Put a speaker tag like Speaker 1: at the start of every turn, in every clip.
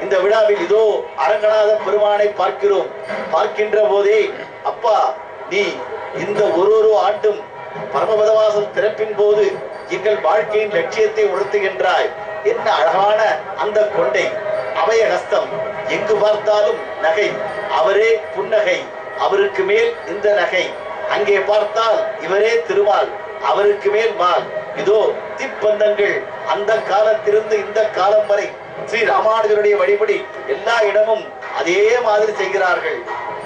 Speaker 1: இந்த விழாவில் இதோ அரங்கநாத பெருமானை பார்க்கிறோம். பார்க்கின்ற போதே அப்பா, நீ இந்த ஒரு ஆண்டும் பரமபதவாசல் திறப்பின் போது எங்கள் வாழ்க்கையின் லட்சியத்தை உணர்த்துகின்றாய். என்ன அழகான அந்த கொண்டை, அபயஹஸ்தம், எங்கு பார்த்தாலும் நகை, அவரே புன்னகை, அவருக்கு மேல் இந்த நகை, அங்கே பார்த்தால் இவரே திருமால், அவருக்கு மேல் மால். இதோ திப்பந்தங்கள் அந்த காலத்திலிருந்து இந்த காலம் வரை ஸ்ரீ ராமானுஜருடைய வழிபடி எல்லா இடமும் அதே மாதிரி செய்கிறார்கள்.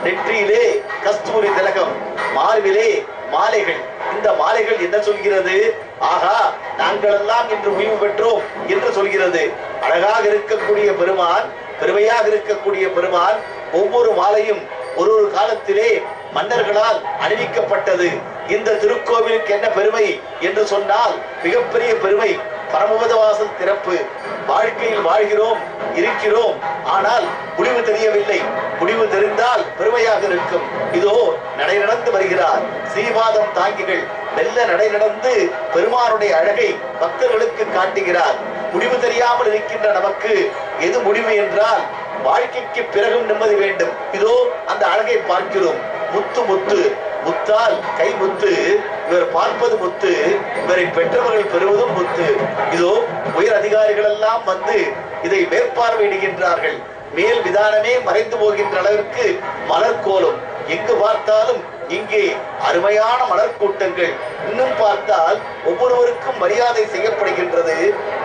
Speaker 1: நெற்றியிலே கஸ்தூரி திலகம், மார்பிலே மாலைகள். இந்த மாலைகள் என்ன சொல்கிறது? ஆகா, நாங்கள் எல்லாம் இன்று உய்வு பெற்றோம் என்று சொல்கிறது. அழகாக இருக்கக்கூடிய பெருமான், பெருமையாக இருக்கக்கூடிய பெருமான், ஒவ்வொரு மாலையும் ஒரு காலத்திலே மன்னர்களால் அணிவிக்கப்பட்டது. இந்த திருக்கோவிலுக்கு என்ன பெருமை என்று சொன்னால் மிகப்பெரிய பெருமை. பரமபதவாசல் திறப்பு. வாழ்க்கையில் வாழ்கிறோம், இருக்கிறோம், ஆனால் முடிவு தெரியவில்லை. முடிவு தெரிந்தால் பெருமையாக இருக்கும். இதோ நடை நடந்து வருகிறார் ஸ்ரீபாதம் தாங்கிகள். மெல்ல நடை நடந்து பெருமானுடைய அழகை பக்தர்களுக்கு காட்டுகிறார். முடிவு தெரியாமல் இருக்கின்ற நமக்கு எது முடிவு என்றால் வாழ்க்கைக்கு பிறகும் நிம்மதி வேண்டும். இதோ அந்த அழகை பார்க்கிறோம். முத்து முத்து, முத்தால் கை முத்து, இவர் பார்ப்பது முத்து, இவரை பெற்றவர்கள் பெறுவதும் முத்து. இதோ உயர் அதிகாரிகள் எல்லாம் வந்து இதை மேற்பார்வையிடுகின்றார்கள். மேல் விதானமே மறைந்து போகின்ற அளவிற்கு மலர் கோலம். எங்கு பார்த்தாலும் இங்கே அருமையான மலர் கூட்டங்கள். இன்னும் பார்த்தால் ஒவ்வொருவருக்கும் மரியாதை செய்யப்படுகின்றது.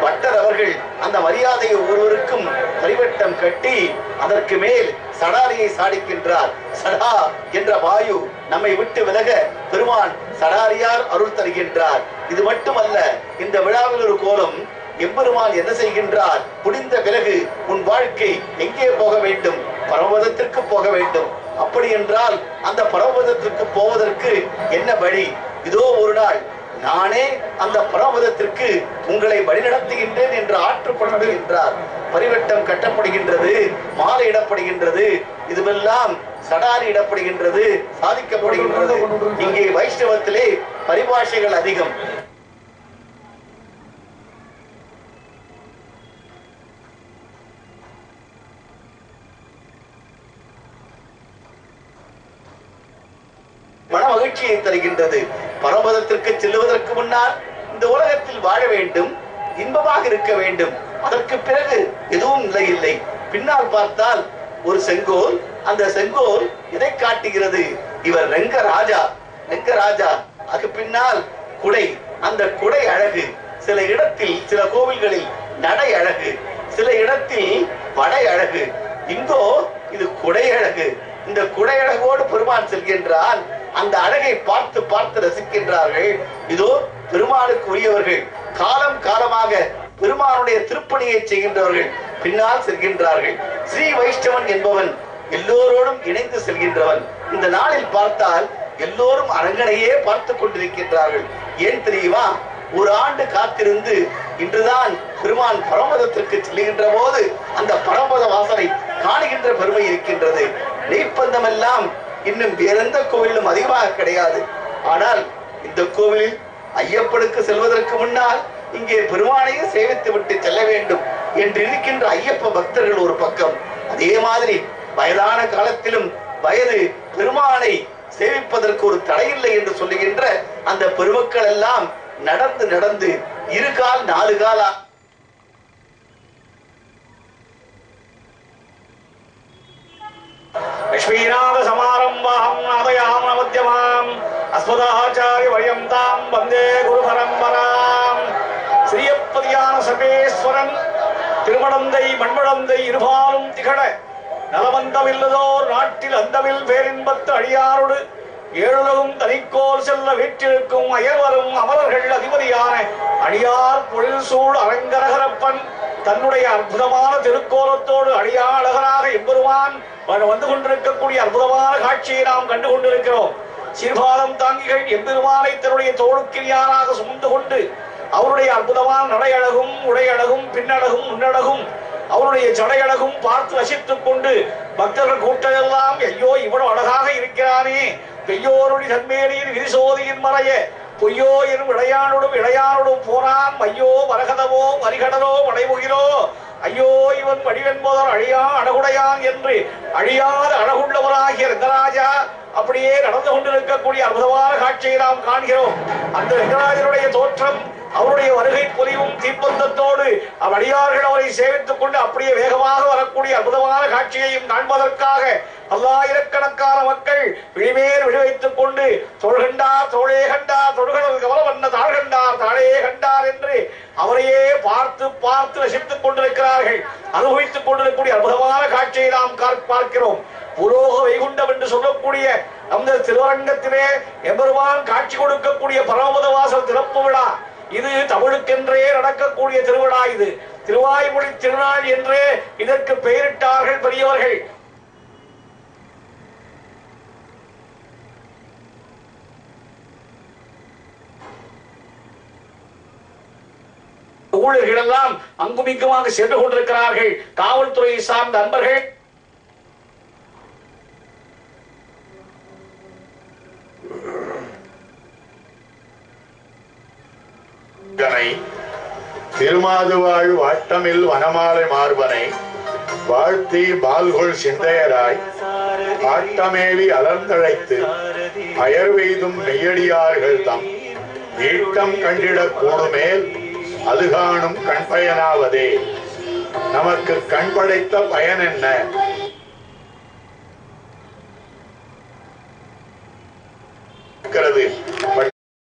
Speaker 1: பட்டர் அவர்கள் அந்த மரியாதையை ஒவ்வொருவருக்கும் பரிவட்டம் கட்டி அதற்கு மேல் சடாரியை சாடிக்கின்றார். சடா என்ற வாயு நம்மை விட்டு விலக பெருமான் சடாரியார் அருள் தருகின்றார். இது மட்டுமல்ல, இந்த விழாவில் ஒரு கோலம். எம்பெருமான் என்ன செய்கின்றார்? முடிந்த பிறகு உன் வாழ்க்கை எங்கே போக வேண்டும்? பரமபதத்திற்கு போக வேண்டும். அப்படி என்றால் அந்த பரமபதத்திற்கு போவதற்கு என்ன வழி? இதோ ஒரு நாள் நானே அந்த பரமபதத்திற்கு உங்களை வழிநடத்துகின்றேன் என்று ஆற்றுப்படுகின்றார். பரிவட்டம் கட்டப்படுகின்றது, மாலை இடப்படுகின்றது, இதுவெல்லாம் சடாரி இடப்படுகின்றது, சாதிக்கப்படுகின்றது. இங்கே வைஷ்ணவத்திலே பரிபாஷைகள் அதிகம். மன மகிழ்ச்சியை தருகின்றது. பரமபதத்திற்கு செல்லுவதற்கு முன்னால் இந்த உலகத்தில் வாழ வேண்டும், இன்பமாக இருக்க வேண்டும். அதற்கு பிறகு எதுவும் நிலை இல்லை. பின்னால் பார்த்தால் ஒரு செங்கோல். அந்த செங்கோல் இதை காட்டுகிறது. இவர் ரெங்கராஜா, ரெங்கராஜா. அதுக்கு பின்னால் குடை. அந்த குடை அழகு. சில இடத்தில், சில கோவில்களில் நடை அழகு, சில இடத்தில் வடை அழகு. இங்கோ இது குடை அழகு. இந்த குடை அழகோடு பெருமான் செல்கின்றான். அந்த அழகை பார்த்து பார்த்து ரசிக்கின்றார்கள். இதோ பெருமானுக்கு உரியவர்கள், காலம் காலமாக பெருமானுடைய திருப்பணியை செய்கின்றவர்கள் பின்னால் செல்கின்றார்கள். ஸ்ரீ வைஷ்ணவன் என்பவன் எல்லோரோடும் இணைந்து செல்கின்றவன். இந்த நாளில் பார்த்தால் எல்லோரும் அரங்கனையே பார்த்து கொண்டிருக்கின்றார்கள். ஏன் தெரியுமா? ஒரு ஆண்டு காத்திருந்து இன்றுதான் பெருமான் பரமபதத்திற்கு செல்கின்ற போது அந்த பரமபத வாசலை காணுகின்ற பெருமை இருக்கின்றது. நெய்ப்பந்தம் எல்லாம் இன்னும் வேற எந்த கோவிலும் அதிகமாக கிடையாது. ஆனால் இந்த கோவிலில் ஐயப்பனுக்கு செல்வதற்கு முன்னால் இங்கே பெருமானையே சேவித்து விட்டு செல்ல வேண்டும் என்று இருக்கின்ற ஐயப்ப பக்தர்கள் ஒரு பக்கம். அதே மாதிரி வயதான காலத்திலும் வயது பெருமானை சேவிப்பதற்கு ஒரு தடையில்லை என்று சொல்லுகின்ற அந்த பெருமக்கள் எல்லாம் நடந்து நடந்து 2 கால் 4 காலா
Speaker 2: லட்சுமீநாத சமாரம்பாம் நாதயாம் நமத்யமாம் அஸ்மதாச்சாரிய வயந்தாம் வந்தே குரு பரம்பராம். ஸ்ரீயப்பதியான சர்வேஸ்வரன் திருமணந்தை மண்மழந்தை இருபாலும் திகழ நலவந்தமில்லதோர் நாட்டில் அந்தமில் பேரின்பத்து அழியாரோடு ஏழுலகும் தனிக்கோல் செல்ல வீற்றிருக்கும் அயர்வரும் அமரர்கள் அதிபதியான அடியார் பொழில் சூழ் அரங்கரகரப்பன் தன்னுடைய அற்புதமான திருக்கோலத்தோடு அடியாளகராக எம்பெருமான் வந்து கொண்டிருக்கக்கூடிய அற்புதமான காட்சியை நாம் கண்டு கொண்டிருக்கிறோம். சிறுபாதம் தாங்கிகள் எம்பெருமானை தன்னுடைய தோளுக்கிரியாராக சுமந்து கொண்டு அவருடைய அற்புதமான நடையழகும் உடையழகும் பின்னழகும் முன்னழகும் அவருடைய ஜடையழகும் பார்த்து ரசித்துக் கொண்டு பக்தர்கள் கூட்டமெல்லாம் ஐயோ இவ்வளவு அழகாக இருக்கிறானே, பெய்யோருடைய தன்மேனியின் விரிசோதியின் மறைய பொய்யோ எனும் இளையானோடும் போனான் ஐயோ மரகதமோ மரிகடலோ மடைமுகிலோ ஐயோ இவன் அழகும் வடிவென்பதோர் அழியா அழகுடையான் என்று அழியாத அழகுள்ளவராகிய ரங்கராஜா அப்படியே நடந்து கொண்டிருக்கக்கூடிய அற்புதமான காட்சியை நாம் காண்கிறோம். அந்த ரங்கராஜனுடைய தோற்றம், அவருடைய வருகை பொலிவும் தீப்பந்தத்தோடு அடியார்கள் அவரை சேவித்துக் கொண்டு அப்படியே வேகமாக வரக்கூடிய அற்புதமான காட்சியையும் காண்பதற்காக பல்லாயிரக்கணக்கான மக்கள் விழிமேல் விழிவைத்துக் கொண்டு தொழுகண்டார் தோளே கண்டார் தொழுகடல் கவலவண்ண தாழ்கண்டார் தாளே கண்டார் என்று அவரையே பார்த்து பார்த்து ரசித்துக் கொண்டிருக்கிறார்கள். அனுபவித்துக் கொண்டிருக்கக்கூடிய அற்புதமான காட்சியை நாம் பார்க்கிறோம். புலோக வைகுண்டம் என்று சொல்லக்கூடிய அந்த திருவரங்கத்திலே எம்பெருமான் காட்சி கொடுக்கக்கூடிய பரமபத வாசல் திறப்பு விழா. இது தமிழுக்கென்றே நடக்கக்கூடிய திருவிழா. இது திருவாய்மொழி திருநாள் என்றே இதற்கு பெயரிட்டார்கள் பெரியவர்கள். ஊழியர்கள் எல்லாம் அங்குமிங்குமாக சென்று கொண்டிருக்கிறார்கள். காவல்துறையை சார்ந்த அன்பர்கள்
Speaker 3: திருமாதுவாழ் வாட்டமில் வனமாலை மார்பனை வாழ்த்தி பால்கொள் சிந்தையராய் ஆட்டமேவி அலர்ந்தழைத்து அயர்வெய்தும் மெய்யடியார்கள் தம் ஈட்டம் கண்டிடக் கூடுமேல் அது காணும் கண்பயனாவதே. நமக்கு கண் படைத்த பயன் என்ன?